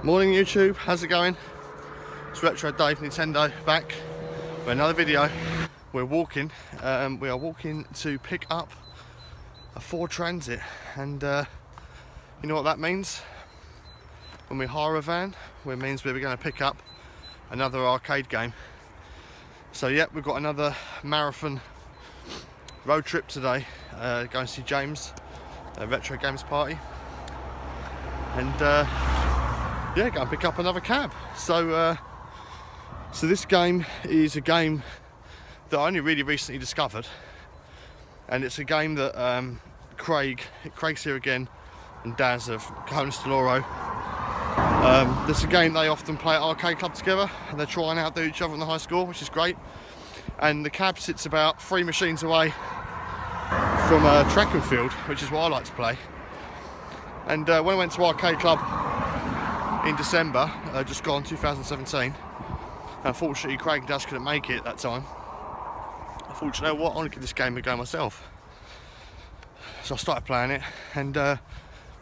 Morning YouTube, how's it going? It's Retro Dave Nintendo back with another video. We're walking, we are walking to pick up a Ford Transit, and you know what that means? When we hire a van, it means we're going to pick up another arcade game. So yeah, we've got another marathon road trip today, going to see James, Retro Games Party, and yeah, go and pick up another cab. So so this game is a game that I only really recently discovered, and it's a game that Craig's here again, and Daz of Conan Steloro. It's a game they often play at arcade club together, and they try and outdo each other on the high score, which is great. And the cab sits about 3 machines away from track and field, which is what I like to play. And when I went to arcade club in December, just gone, 2017, unfortunately Craig and Daz couldn't make it at that time. I thought, you know what, I want to give this game a go myself. So I started playing it, and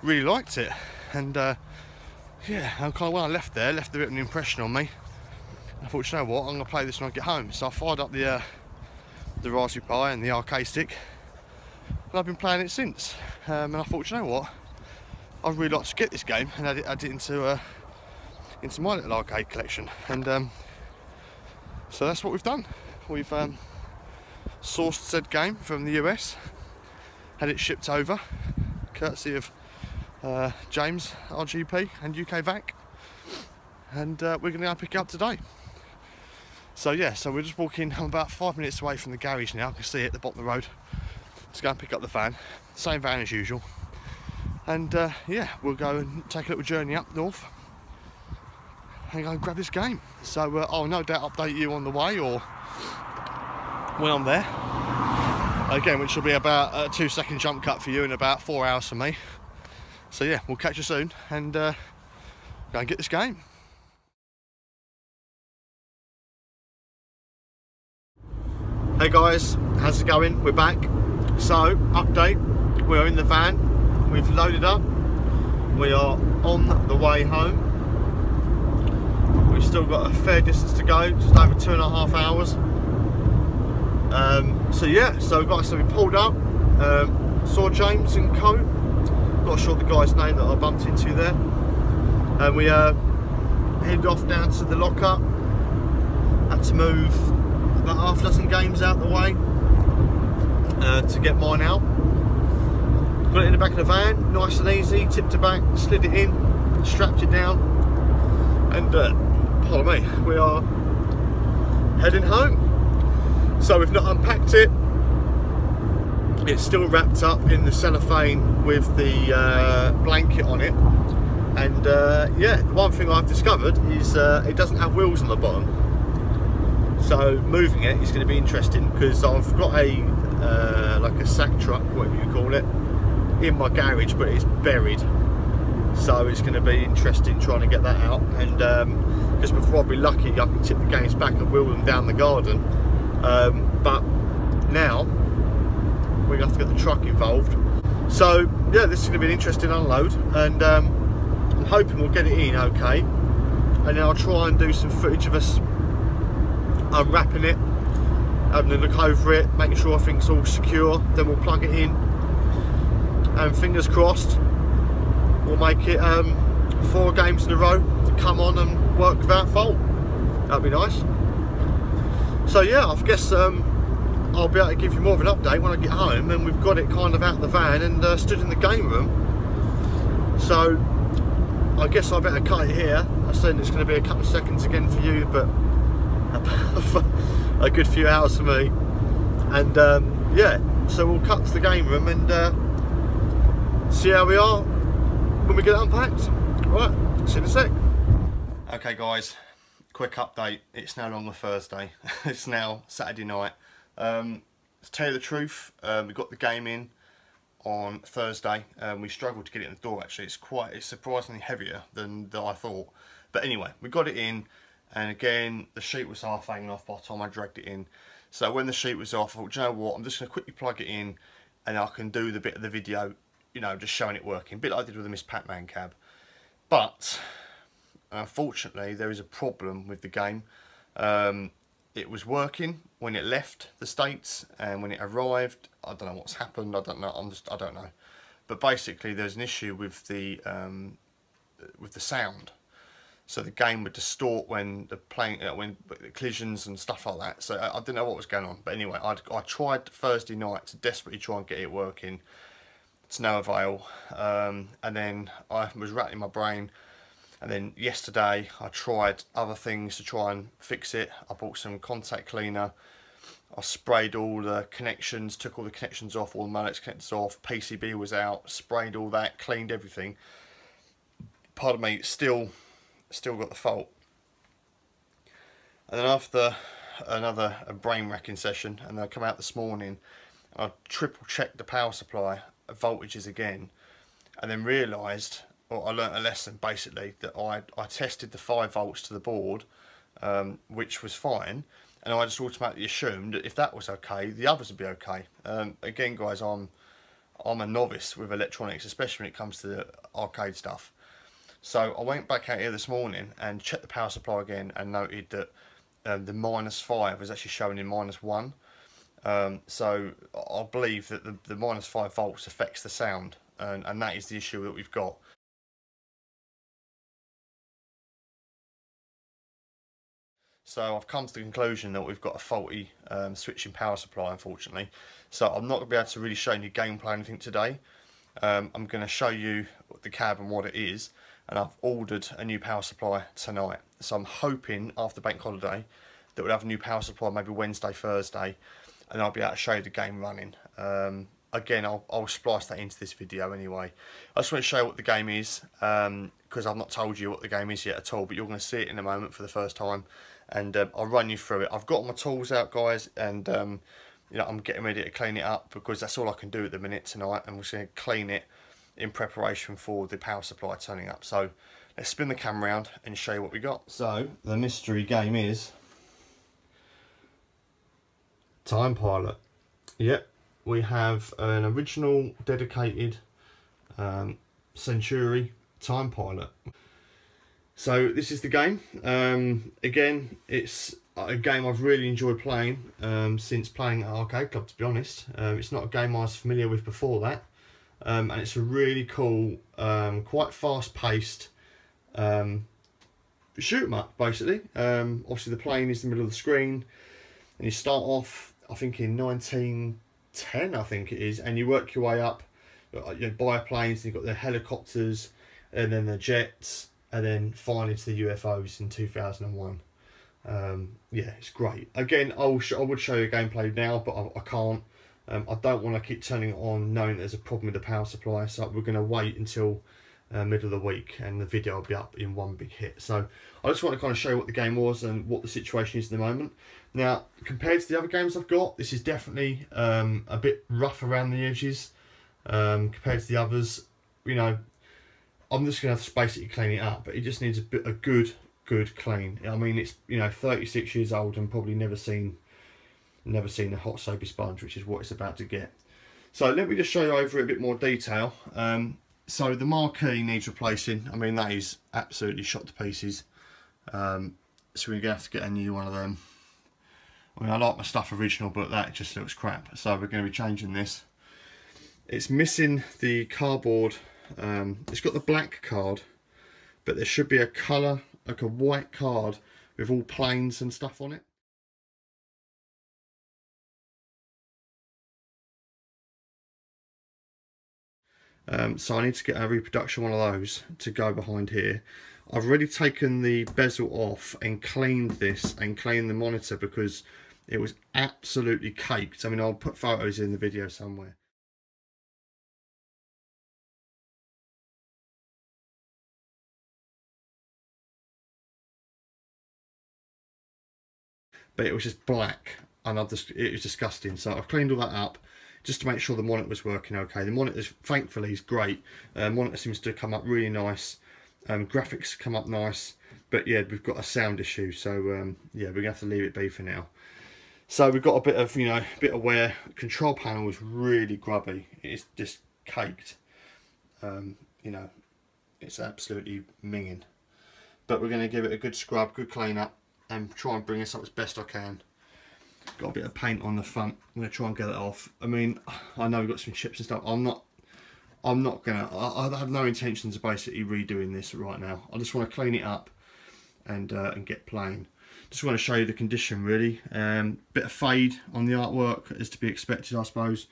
really liked it. And yeah, and kind of when I left there, left a bit of an impression on me. I thought, you know what, I'm going to play this when I get home. So I fired up the Raspberry Pi and the arcade stick, and I've been playing it since. And I thought, you know what, I'd really like to get this game and add it into my little arcade collection. And so that's what we've done. We've sourced said game from the US, had it shipped over, courtesy of James RGP and UK VAC, and we're going to go pick it up today. So yeah, so we're just walking. I'm about 5 minutes away from the garage now. I can see it at the bottom of the road. Let's go and pick up the van, same van as usual, and yeah, we'll go and take a little journey up north and go and grab this game. So I'll no doubt update you on the way or when I'm there again, which will be about a 2-second jump cut for you and about 4 hours for me. So yeah, we'll catch you soon, and go and get this game. Hey guys, how's it going? We're back. So, update, we're in the van, we've loaded up, we are on the way home. We've still got a fair distance to go, just over 2.5 hours. So yeah, so we pulled up, saw James and co. Not sure the guy's name that I bumped into there, and we headed off down to the lockup. Had to move about half a dozen games out the way to get mine out. Got it in the back of the van, nice and easy. Tipped it back, slid it in, strapped it down, and pardon me, we are heading home. So we've not unpacked it. It's still wrapped up in the cellophane with the blanket on it, and yeah, the one thing I've discovered is it doesn't have wheels on the bottom, so moving it is going to be interesting, because I've got a like a sack truck, whatever you call it, in my garage, but it's buried, so it's going to be interesting trying to get that out. And because before I'd be lucky, I can tip the games back and wheel them down the garden, but now we're going to have to get the truck involved. So yeah, this is going to be an interesting unload, and I'm hoping we'll get it in okay, and then I'll try and do some footage of us unwrapping it, having a look over it, making sure everything's all secure. Then we'll plug it in, and fingers crossed we'll make it 4 games in a row to come on and work without fault. That'd be nice. So yeah, I guess I'll be able to give you more of an update when I get home and we've got it kind of out of the van and stood in the game room. So I guess I better cut it here. I said it's going to be a couple of seconds again for you, but a good few hours for me. And yeah, so we'll cut to the game room and see how we are when we get it unpacked. Right, see you in a sec. Okay guys, quick update. It's no longer Thursday. It's now Saturday night. To tell you the truth, we got the game in on Thursday. We struggled to get it in the door actually. It's surprisingly heavier than I thought. But anyway, we got it in, and again the sheet was half hanging off by the time I dragged it in. So when the sheet was off, I thought, you know what, I'm just going to quickly plug it in and I can do the bit of the video, you know, just showing it working. A bit like I did with the Miss Pac-Man cab. But Unfortunately, there is a problem with the game. It was working when it left the States, and when it arrived, I don't know what's happened. I don't know. I don't know. But basically, there's an issue with the sound. So the game would distort when the playing, when the collisions and stuff like that. So I didn't know what was going on. But anyway, I tried Thursday night to desperately try and get it working. It's no avail. And then I was rattling my brain. And then yesterday I tried other things to try and fix it. I bought some contact cleaner. I sprayed all the connections, took all the connections off, all the Molex connectors off. PCB was out. Sprayed all that, cleaned everything. Pardon me, still got the fault. And then after another brain racking session, and then I come out this morning, I triple checked the power supply voltages again, and then realised, or I learnt a lesson basically, that I tested the 5 volts to the board, which was fine, and I just automatically assumed that if that was okay, the others would be okay. Again, guys, I'm a novice with electronics, especially when it comes to the arcade stuff. So I went back out here this morning and checked the power supply again, and noted that the -5 was actually showing in -1. So I believe that the -5 volts affects the sound, and that is the issue that we've got. So I've come to the conclusion that we've got a faulty switching power supply, unfortunately. So I'm not going to be able to really show you gameplay or anything today. I'm going to show you the cab and what it is, and I've ordered a new power supply tonight. So I'm hoping after bank holiday that we'll have a new power supply maybe Wednesday, Thursday, and I'll be able to show you the game running. Again, I'll splice that into this video anyway. I just want to show you what the game is, because I've not told you what the game is yet at all, but you're going to see it in a moment for the first time, and I'll run you through it. I've got all my tools out, guys, and you know, I'm getting ready to clean it up, because that's all I can do at the minute tonight, and we're just going to clean it in preparation for the power supply turning up. So let's spin the camera around and show you what we got. So the mystery game is Time Pilot. Yep, we have an original dedicated Centuri Time Pilot. So this is the game. Again, it's a game I've really enjoyed playing since playing at Arcade Club, to be honest. It's not a game I was familiar with before that. And it's a really cool, quite fast-paced shoot 'em up, basically. Obviously the plane is in the middle of the screen, and you start off, I think in 1910, I think it is, and you work your way up. You buy planes, and you've got the helicopters, and then the jets, and then finally to the UFOs in 2001. Yeah, it's great. Again, I would show you gameplay now, but I can't. I don't want to keep turning it on knowing there's a problem with the power supply, so we're going to wait until middle of the week, and the video will be up in one big hit. So I just want to kind of show you what the game was and what the situation is at the moment. Now, compared to the other games I've got, this is definitely a bit rough around the edges compared to the others. You know, I'm just going to have to basically clean it up, but it just needs a good clean. I mean, it's, you know, 36 years old and probably never seen a hot soapy sponge, which is what it's about to get. So let me just show you over it a bit more detail. So the marquee needs replacing. I mean, that is absolutely shot to pieces. So we're gonna have to get a new one of them. I mean, I like my stuff original, but that just looks crap. So we're going to be changing this. It's missing the cardboard. It's got the black card, but there should be a colour, like a white card with all planes and stuff on it. So I need to get a reproduction one of those to go behind here. I've already taken the bezel off and cleaned this and cleaned the monitor, because it was absolutely caked. I mean, I'll put photos in the video somewhere. But it was just black, and it was disgusting. So I've cleaned all that up just to make sure the monitor was working okay. The monitor, thankfully, is great. Monitor seems to come up really nice. Graphics come up nice, but yeah, we've got a sound issue. So yeah, we're gonna have to leave it be for now. So we've got a bit of, you know, a bit of wear. Control panel is really grubby. It's just caked. You know, it's absolutely minging. but we're going to give it a good scrub, good clean up, and try and bring this up as best I can. Got a bit of paint on the front. I'm going to try and get it off. I mean, I know we've got some chips and stuff. I'm not gonna. I have no intentions of basically redoing this right now. I just want to clean it up and get playing. Just want to show you the condition really. Bit of fade on the artwork is to be expected, I suppose.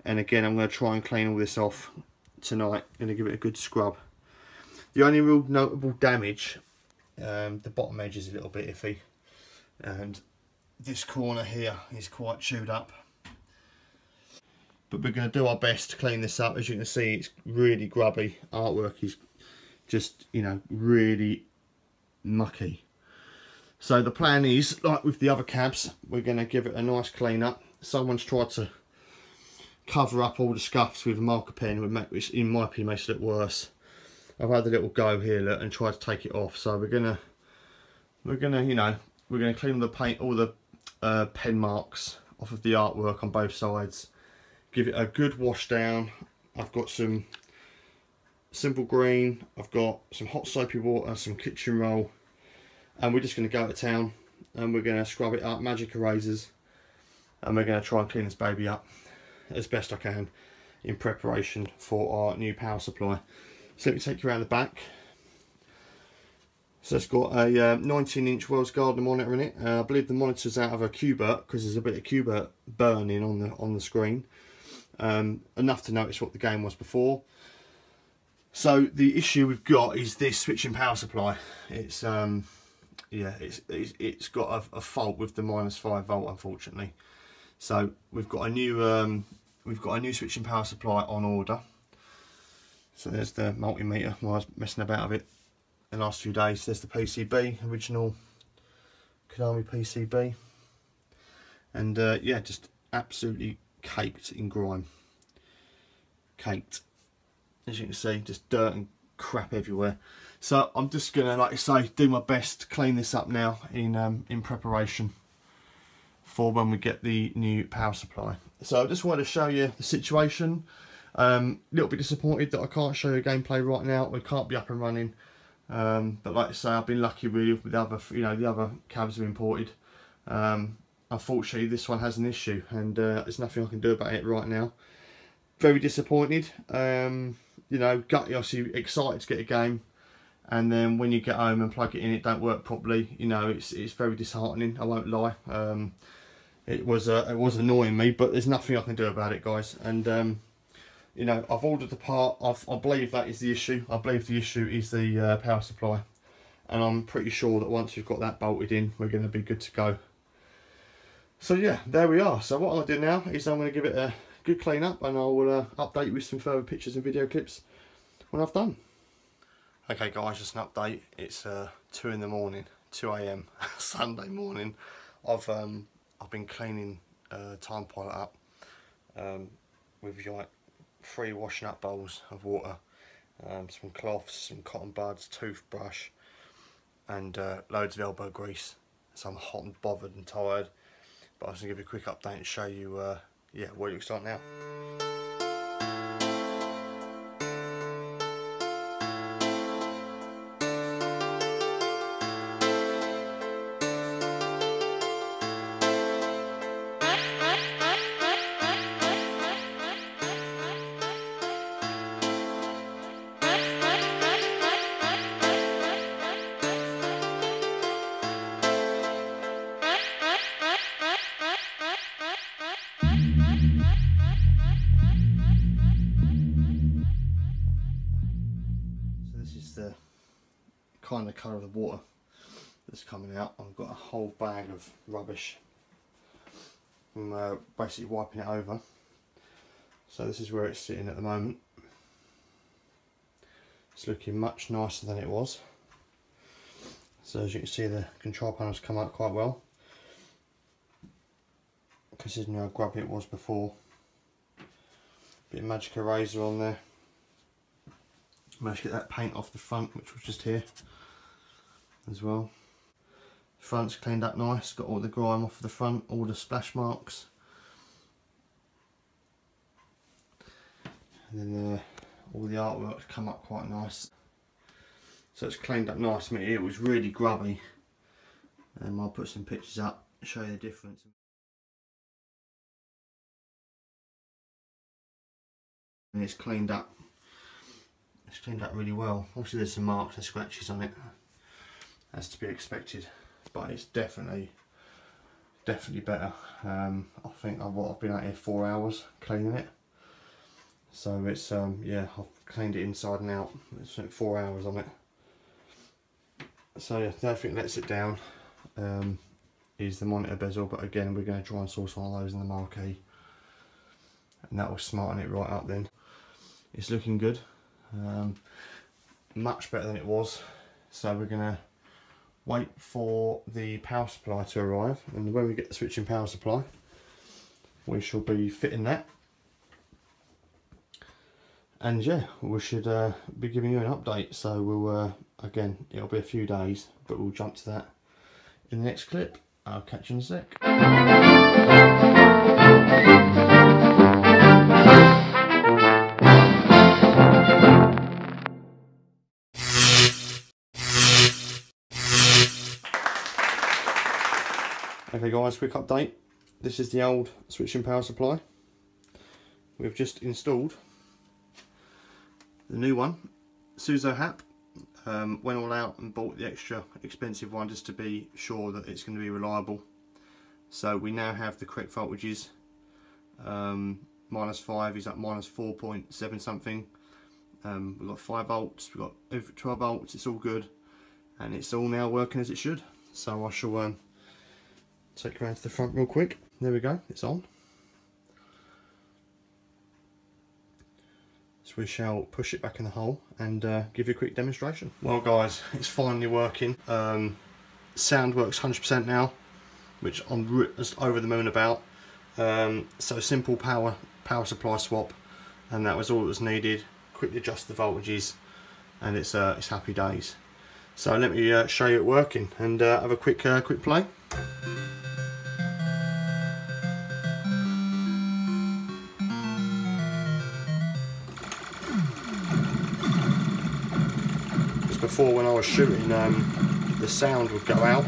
And again, I'm going to try and clean all this off tonight. Going to give it a good scrub. The only real notable damage, the bottom edge is a little bit iffy, and this corner here is quite chewed up. But we're going to do our best to clean this up. As you can see, it's really grubby. Artwork is just, you know, really mucky. So the plan is, like with the other cabs, we're going to give it a nice clean up. Someone's tried to cover up all the scuffs with a marker pen, which in my opinion makes it look worse. I've had a little go here, look, and try to take it off. So we're gonna you know, we're gonna clean the paint, all the pen marks off of the artwork on both sides. Give it a good wash down. I've got some simple green, I've got some hot soapy water, some kitchen roll, and we're just going to go to town and we're going to scrub it up, magic erasers, and we're going to try and clean this baby up as best I can in preparation for our new power supply. So let me take you around the back. So it's got a 19-inch World's Gardener monitor in it. I believe the monitor's out of a Q-bert because there's a bit of Q-bert burning on the screen. Enough to notice what the game was before. So the issue we've got is this switching power supply. It's yeah, it's got a fault with the -5 volt, unfortunately. So we've got a new switching power supply on order. So there's the multimeter. While I was messing about with it the last few days. There's the PCB, original Konami PCB, and yeah, just absolutely caked in grime. Caked, as you can see, just dirt and crap everywhere. So I'm just gonna, like I say, do my best to clean this up now in preparation for when we get the new power supply. So I just wanted to show you the situation. Little bit disappointed that I can't show you gameplay right now. We can't be up and running, but like I say, I've been lucky really with the other, you know, the other cabs have imported. Unfortunately, this one has an issue, and there's nothing I can do about it right now. Very disappointed. You know, obviously excited to get a game, and then when you get home and plug it in, it don't work properly. You know, it's very disheartening. I won't lie. It was annoying me, but there's nothing I can do about it, guys. And you know, I've ordered the part. I believe that is the issue. I believe the issue is the power supply, and I'm pretty sure that once we've got that bolted in, we're going to be good to go. So yeah, there we are. So what I'm going to do now is I'm going to give it a good clean up, and I will update you with some further pictures and video clips when I've done. Okay guys, just an update. It's 2 in the morning, 2 AM Sunday morning. I've been cleaning time pilot up with like 3 washing up bowls of water, some cloths, some cotton buds, toothbrush, and loads of elbow grease. So I'm hot and bothered and tired, but I was going to give you a quick update and show you yeah, what it looks like now. The kind of colour of the water that's coming out. I've got a whole bag of rubbish. I'm basically wiping it over. So this is where it's sitting at the moment. It's looking much nicer than it was. So as you can see, the control panel's come out quite well, considering how grubby it was before. Bit of magic eraser on there. Managed to get that paint off the front, which was just here as well. Front's cleaned up nice, got all the grime off the front, all the splash marks. And then all the artwork's come up quite nice. So it's cleaned up nice. I mean, it was really grubby. I'll put some pictures up to show you the difference. And it's cleaned up. It's cleaned up really well. Obviously there's some marks and scratches on it, as to be expected, but it's definitely better. I think I've been out here 4 hours cleaning it, so it's yeah, I've cleaned it inside and out. It's 4 hours on it. So yeah, the other thing that lets it down is the monitor bezel, but again we're going to try and source one of those in the marquee, and that will smarten it right up. Then it's looking good, much better than it was. So we're going to wait for the power supply to arrive, and when we get the switching power supply we shall be fitting that, and yeah, we should be giving you an update. So we'll again, it'll be a few days, but we'll jump to that in the next clip. I'll catch you in a sec. Okay guys, quick update. This is the old switching power supply. We've just installed the new one. Suzo Hap. Went all out and bought the extra expensive one just to be sure that it's going to be reliable. So we now have the correct voltages. -5 is at -4.7 something. We've got 5 volts, we've got over 12 volts, it's all good. And it's all now working as it should. So I shall take you around to the front real quick. There we go, it's on. So we shall push it back in the hole and give you a quick demonstration. Well guys, it's finally working. Sound works 100% now, which I'm just over the moon about. So simple power supply swap, and that was all that was needed. Quickly adjust the voltages, and it's happy days. So let me show you it working and have a quick play. Before, when I was shooting, the sound would go out.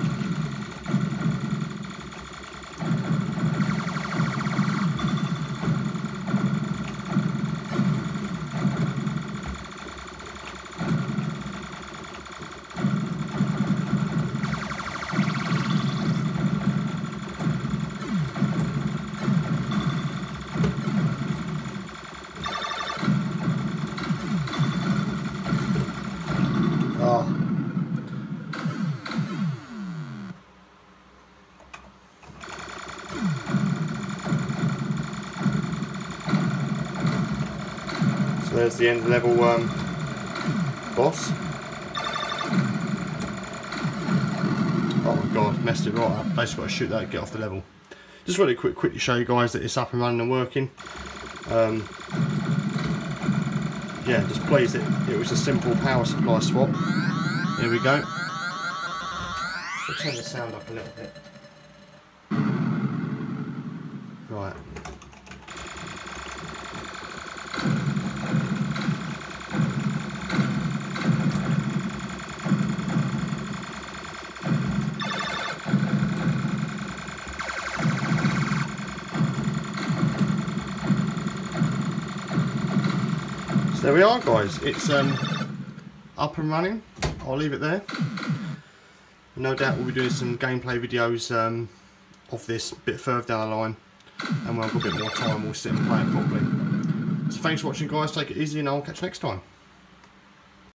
So there's the end level boss. Oh my god, messed it right up. Basically got to shoot that and get off the level. Just really quickly show you guys that it's up and running and working. Yeah, just pleased it was a simple power supply swap. Here we go. I'll turn the sound up a little bit. Right. So there we are guys, it's up and running. I'll leave it there. No doubt we'll be doing some gameplay videos of this a bit further down the line, and when I've got a bit more time we'll sit and play it properly. So thanks for watching guys, take it easy and I'll catch you next time.